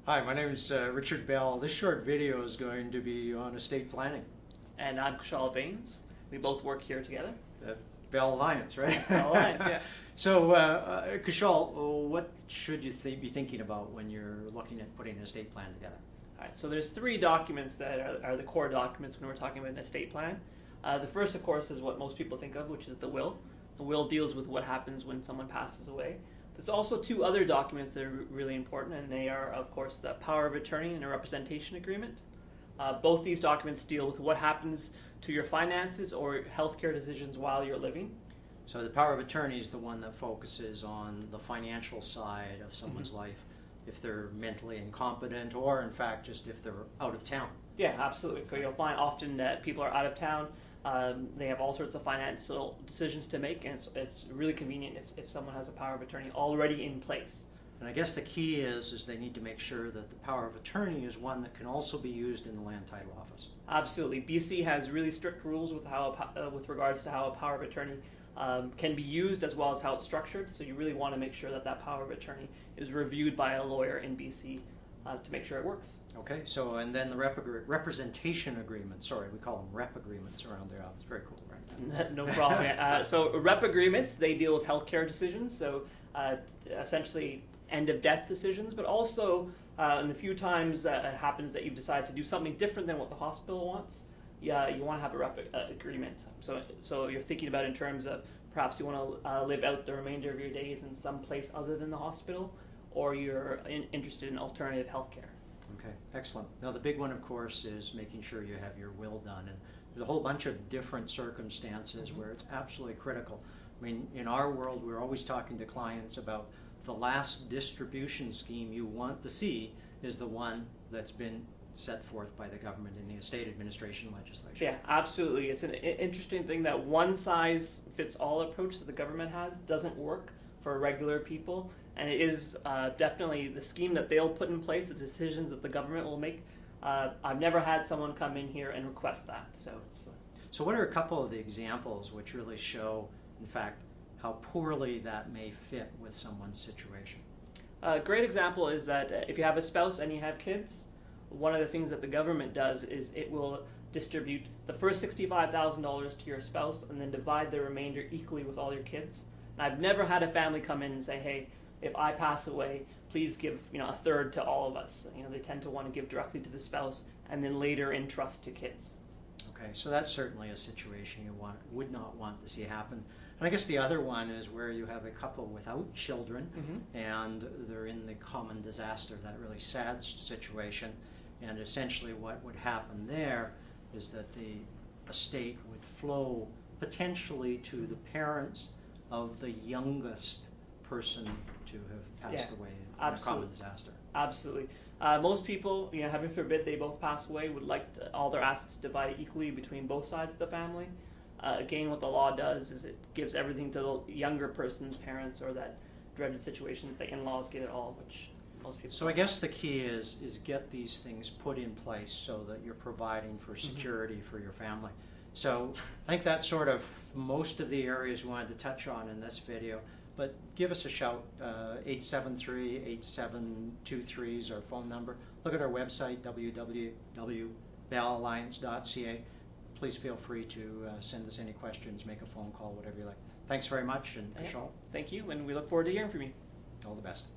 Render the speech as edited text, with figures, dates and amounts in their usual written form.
Hi, my name is Richard Bell. This short video is going to be on estate planning. And I'm Khushal Bains. We both work here together. The Bell Alliance, right? Bell Alliance, yeah. So, Kushal, what should you be thinking about when you're looking at putting an estate plan together? All right, so there's three documents that are the core documents when we're talking about an estate plan. The first, of course, is what most people think of, which is the will. The will deals with what happens when someone passes away. There's also two other documents that are really important, and they are, of course, the power of attorney and a representation agreement. Both these documents deal with what happens to your finances or healthcare decisions while you're living. So the power of attorney is the one that focuses on the financial side of someone's life, if they're mentally incompetent or, in fact, just if they're out of town. Yeah, absolutely. So you'll find often that people are out of town. They have all sorts of financial decisions to make, and it's really convenient if someone has a power of attorney already in place. And I guess the key is they need to make sure that the power of attorney is one that can also be used in the land title office. Absolutely. BC has really strict rules with with regards to how a power of attorney can be used, as well as how it's structured. So you really want to make sure that that power of attorney is reviewed by a lawyer in BC to make sure it works. Okay, so and then the representation agreement, sorry, we call them rep agreements around there. It's very cool, right? No problem. So rep agreements, they deal with healthcare decisions, so essentially end of death decisions, but also in the few times that it happens that you've decided to do something different than what the hospital wants, yeah, you want to have a rep agreement. So you're thinking about in terms of perhaps you want to live out the remainder of your days in some place other than the hospital, or you're interested in alternative healthcare. Okay, excellent. Now the big one, of course, is making sure you have your will done, and there's a whole bunch of different circumstances where it's absolutely critical. I mean, in our world, we're always talking to clients about the last distribution scheme you want to see is the one that's been set forth by the government in the estate administration legislation. Yeah, absolutely. It's an interesting thing that one size fits all approach that the government has doesn't work for regular people, and it is definitely the scheme that they'll put in place, the decisions that the government will make. I've never had someone come in here and request that. So what are a couple of the examples which really show, in fact, how poorly that may fit with someone's situation? A great example is that if you have a spouse and you have kids, one of the things that the government does is it will distribute the first $65,000 to your spouse and then divide the remainder equally with all your kids. And I've never had a family come in and say, hey, if I pass away, please give a third to all of us. They tend to want to give directly to the spouse and then later entrust to kids. Okay, so that's certainly a situation you would not want to see happen. And I guess the other one is where you have a couple without children and they're in the common disaster, that really sad situation. And essentially what would happen there is that the estate would flow potentially to the parents of the youngest person to have passed away in a common disaster. Absolutely. Most people, heaven forbid they both pass away, would like all their assets divided equally between both sides of the family. Again, what the law does is it gives everything to the younger person's parents, or that dreaded situation that the in-laws get it all, which most people So I guess the key is get these things put in place so that you're providing for security for your family. So I think that's sort of most of the areas we wanted to touch on in this video. But give us a shout, 873-8723 is our phone number. Look at our website, www.bellalliance.ca. Please feel free to send us any questions, make a phone call, whatever you like. Thanks very much, and Khushal. Thank you, and we look forward to hearing from you. All the best.